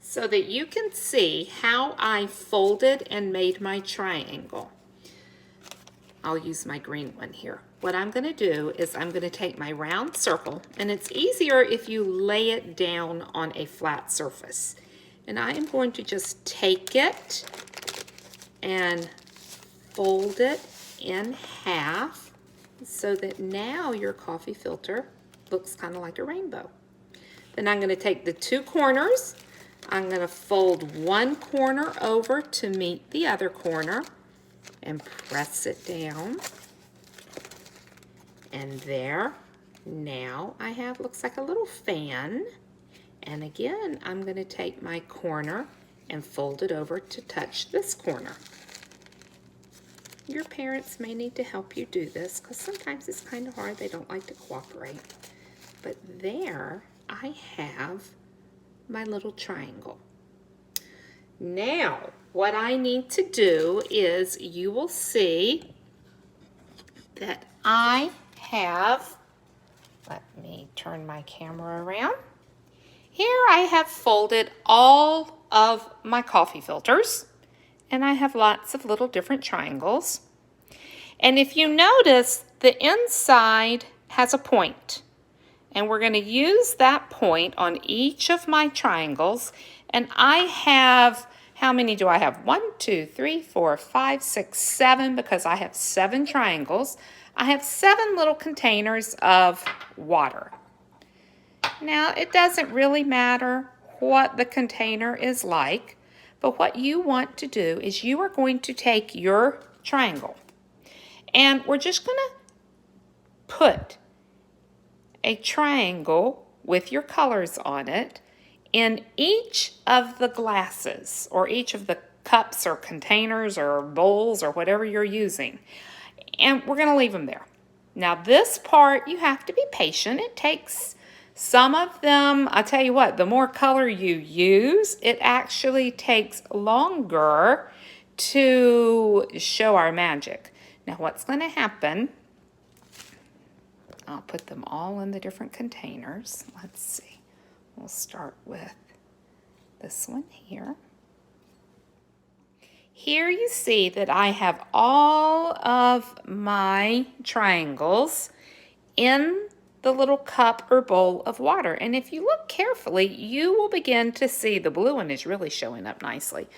so that you can see how I folded and made my triangle. I'll use my green one here. What I'm going to do is I'm going to take my round circle, and it's easier if you lay it down on a flat surface. And I am going to just take it and fold it in half so that now your coffee filter looks kind of like a rainbow. Then I'm going to take the two corners. I'm going to fold one corner over to meet the other corner and press it down. And there, now I have, looks like a little fan. And again, I'm going to take my corner and fold it over to touch this corner. Your parents may need to help you do this because sometimes it's kind of hard. They don't like to cooperate. But there I have my little triangle. Now, what I need to do is you will see that I have, let me turn my camera around. Here I have folded all of my coffee filters, and I have lots of little different triangles. And if you notice, the inside has a point. And we're going to use that point on each of my triangles. And I have, how many do I have? 1, 2, 3, 4, 5, 6, 7, because I have 7 triangles. I have 7 little containers of water. Now, it doesn't really matter what the container is like, but what you want to do is you are going to take your triangle, and we're just going to put a triangle with your colors on it in each of the glasses or each of the cups or containers or bowls or whatever you're using. And we're going to leave them there. Now this part, you have to be patient. It takes some of them, I tell you what, the more color you use, it actually takes longer to show our magic. Now what's going to happen, I'll put them all in the different containers. Let's see. We'll start with this one here. Here you see that I have all of my triangles in the little cup or bowl of water. And if you look carefully, you will begin to see the blue one is really showing up nicely.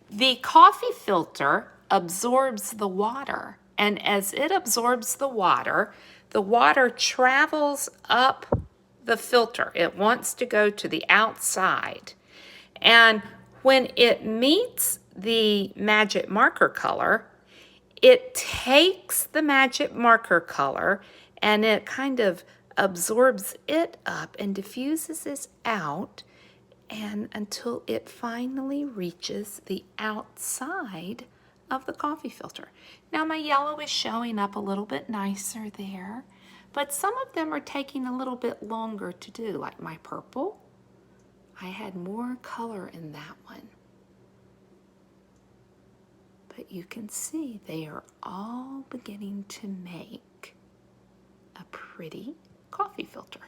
The coffee filter absorbs the water. And as it absorbs the water travels up the filter. It wants to go to the outside. And when it meets the magic marker color, it takes the magic marker color and it kind of absorbs it up and diffuses it out, and until it finally reaches the outside of the coffee filter. Now my yellow is showing up a little bit nicer there, but some of them are taking a little bit longer to do, like my purple. I had more color in that one. But you can see they are all beginning to make a pretty coffee filter.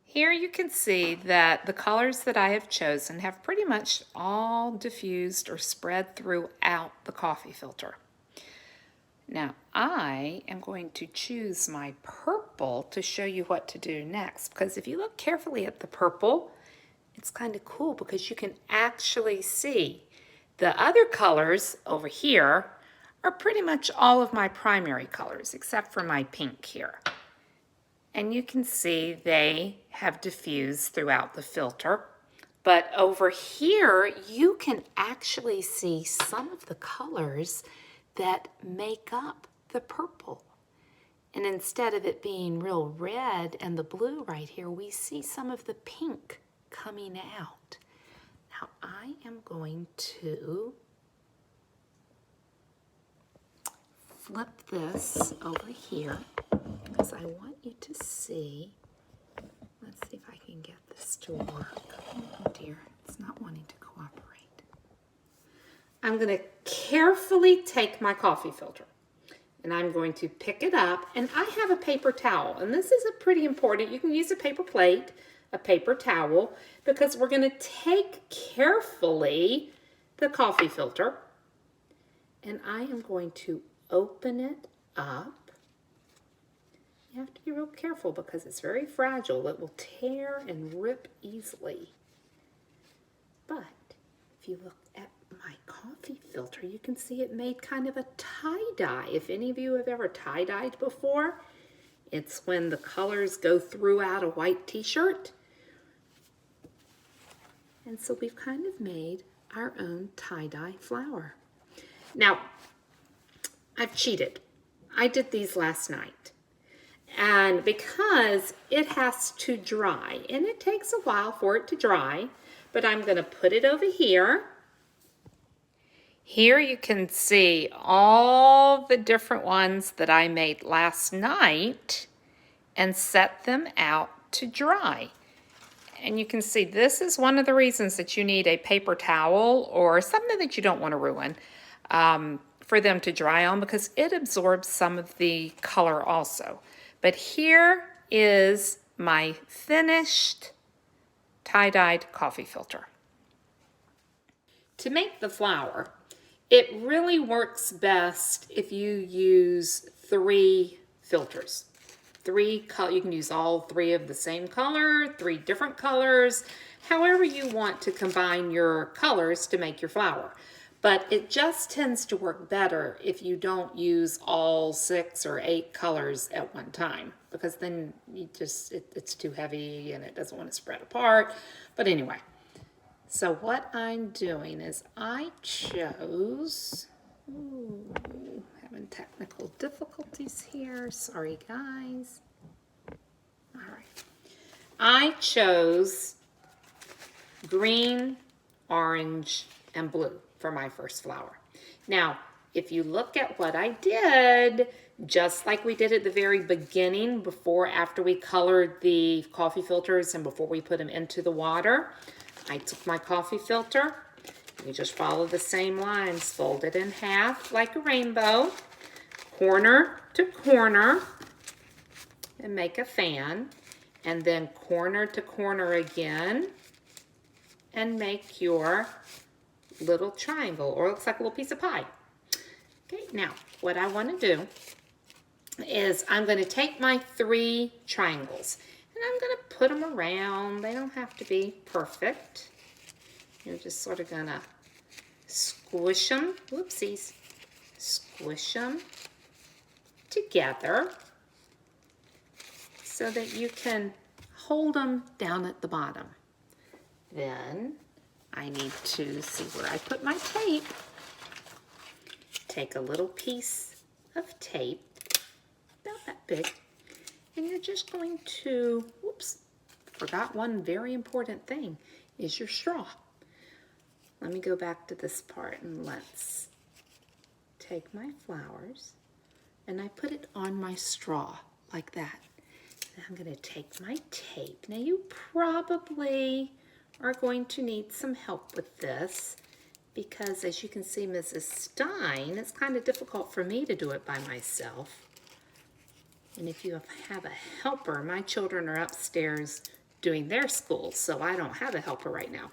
Here you can see that the colors that I have chosen have pretty much all diffused or spread throughout the coffee filter. Now I am going to choose my purple to show you what to do next, because if you look carefully at the purple, it's kind of cool because you can actually see the other colors over here are pretty much all of my primary colors except for my pink here. And you can see they have diffused throughout the filter. But over here, you can actually see some of the colors that make up the purple. And instead of it being real red and the blue right here, we see some of the pink coming out. Now I am going to flip this over here because I want you to see. Let's see if I can get this to work. Oh dear, it's not wanting to cooperate. I'm going to carefully take my coffee filter and I'm going to pick it up, and I have a paper towel, and this is pretty important. You can use a paper plate, a paper towel because we're going to take carefully the coffee filter and I am going to open it up. You have to be real careful because it's very fragile. It will tear and rip easily. But if you look at my coffee filter, you can see it made kind of a tie-dye. If any of you have ever tie-dyed before, it's when the colors go throughout a white t-shirt. And so we've kind of made our own tie-dye flower. Now, I've cheated. I did these last night. And because it has to dry, and it takes a while for it to dry, but I'm going to put it over here. Here you can see all the different ones that I made last night and set them out to dry. And you can see this is one of the reasons that you need a paper towel or something that you don't want to ruin for them to dry on, because it absorbs some of the color also. But here is my finished tie-dyed coffee filter. To make the flower, it really works best if you use 3 filters. You can use all 3 of the same color, 3 different colors, however you want to combine your colors to make your flower. But it just tends to work better if you don't use all 6 or 8 colors at one time, because then it's too heavy and it doesn't want to spread apart. But anyway, so what I'm doing is I chose, having technical difficulties here, sorry guys. All right, I chose green, orange, and blue for my first flower. Now, if you look at what I did, just like we did at the very beginning, after we colored the coffee filters and before we put them into the water, I took my coffee filter, you just follow the same lines, fold it in half like a rainbow, corner to corner, and make a fan, and then corner to corner again, and make your little triangle, or it looks like a little piece of pie. Okay, now what I want to do is I'm going to take my 3 triangles and I'm going to put them around. They don't have to be perfect. You're just sort of going to squish them, whoopsies, squish them together so that you can hold them down at the bottom. Then I need to see where I put my tape. Take a little piece of tape, about that big, and you're just going to, whoops, forgot one very important thing, is your straw. Let me go back to this part and let's take my flowers and I put it on my straw like that. Then I'm going to take my tape. Now you probably are going to need some help with this because, as you can see, Mrs. Stein, it's kind of difficult for me to do it by myself. And if you have a helper, my children are upstairs doing their school, so I don't have a helper right now.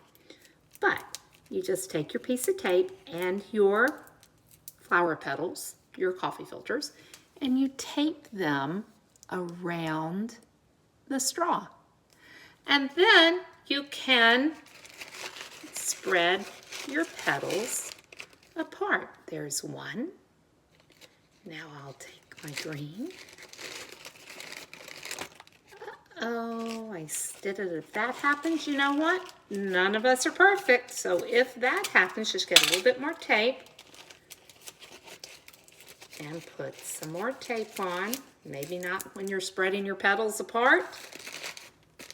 But you just take your piece of tape and your flower petals, your coffee filters, and you tape them around the straw. And then you can spread your petals apart. There's one. Now I'll take my green. Oh, I did it. If that happens, you know what? None of us are perfect. So if that happens, just get a little bit more tape and put some more tape on. Maybe not when you're spreading your petals apart.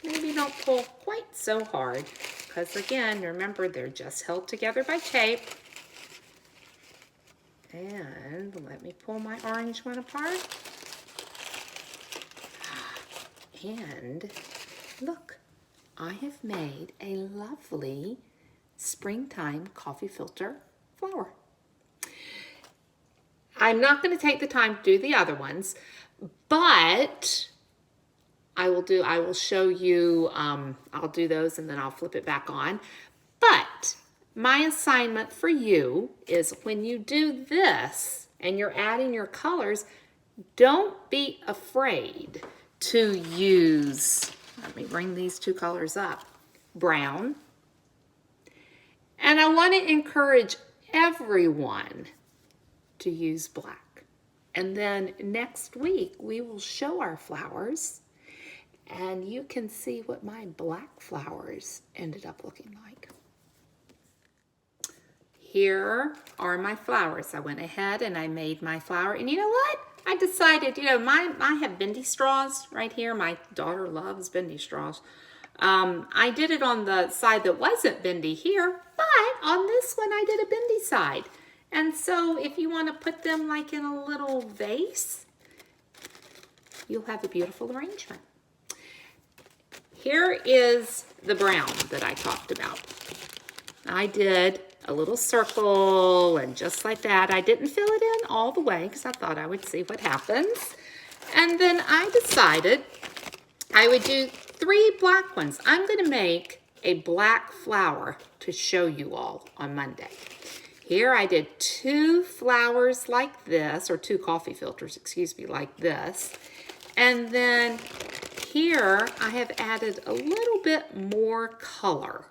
Maybe don't pull quite so hard because, again, remember, they're just held together by tape. And let me pull my orange one apart. And look, I have made a lovely springtime coffee filter flower. I'm not going to take the time to do the other ones, but I will show you, I'll do those and then I'll flip it back on. But my assignment for you is when you do this and you're adding your colors, don't be afraid to use, let me bring these two colors up, brown. And I want to encourage everyone to use black. And then next week we will show our flowers and you can see what my black flowers ended up looking like. Here are my flowers. I went ahead and I made my flower. And you know what? I decided, I have bendy straws right here. My daughter loves bendy straws. I did it on the side that wasn't bendy here, but on this one I did a bendy side. And so if you want to put them like in a little vase, you'll have a beautiful arrangement. Here is the brown that I talked about. I did a little circle and just like that. I didn't fill it in all the way because I thought I would see what happens. And then I decided I would do 3 black ones. I'm going to make a black flower to show you all on Monday. Here I did 2 flowers like this, or 2 coffee filters, excuse me, like this. And then here I have added a little bit more color.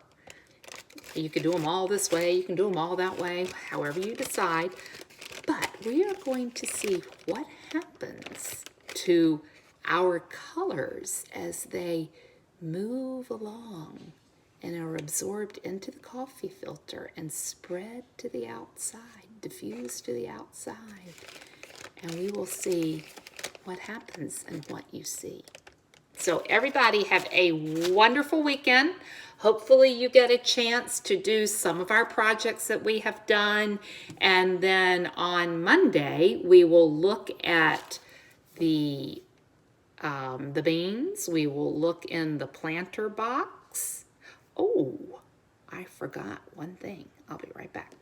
You can do them all this way, you can do them all that way, however you decide. But we are going to see what happens to our colors as they move along and are absorbed into the coffee filter and spread to the outside, diffuse to the outside. And we will see what happens and what you see. So everybody have a wonderful weekend. Hopefully you get a chance to do some of our projects that we have done. And then on Monday, we will look at the beans. We will look in the planter box. Oh, I forgot one thing. I'll be right back.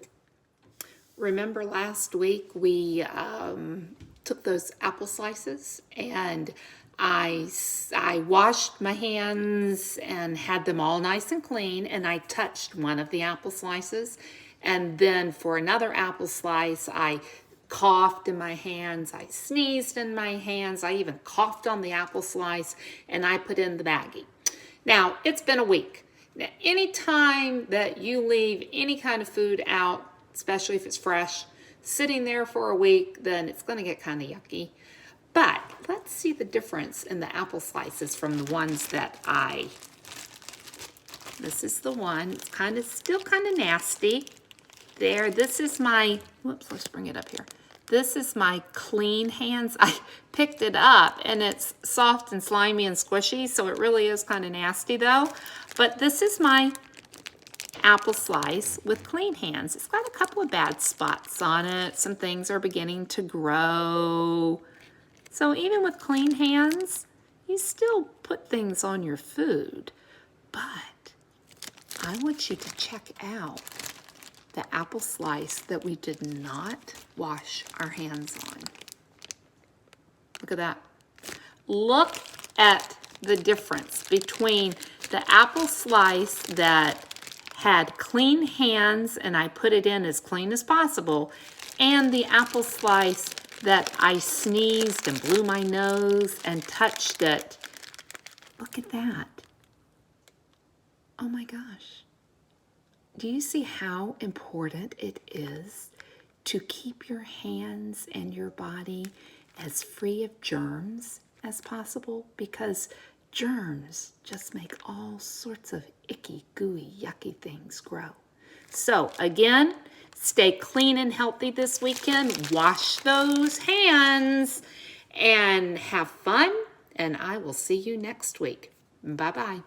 Remember last week we took those apple slices and I washed my hands and had them all nice and clean, and I touched one of the apple slices, and then for another apple slice I coughed in my hands, I sneezed in my hands, I even coughed on the apple slice, and I put in the baggie. Now, it's been a week. Now, anytime that you leave any kind of food out, especially if it's fresh, sitting there for a week, then it's going to get kind of yucky. But let's see the difference in the apple slices from the ones that this is the one, it's still kind of nasty. There, this is my, whoops, let's bring it up here. This is my clean hands. I picked it up and it's soft and slimy and squishy, so it really is kind of nasty though. But this is my apple slice with clean hands. It's got a couple of bad spots on it. Some things are beginning to grow. So even with clean hands, you still put things on your food. But I want you to check out the apple slice that we did not wash our hands on. Look at that. Look at the difference between the apple slice that had clean hands and I put it in as clean as possible, and the apple slice that I sneezed and blew my nose and touched it. Look at that. Oh my gosh. Do you see how important it is to keep your hands and your body as free of germs as possible? Because germs just make all sorts of icky, gooey, yucky things grow. So again, stay clean and healthy this weekend. Wash those hands and have fun. And I will see you next week. Bye-bye.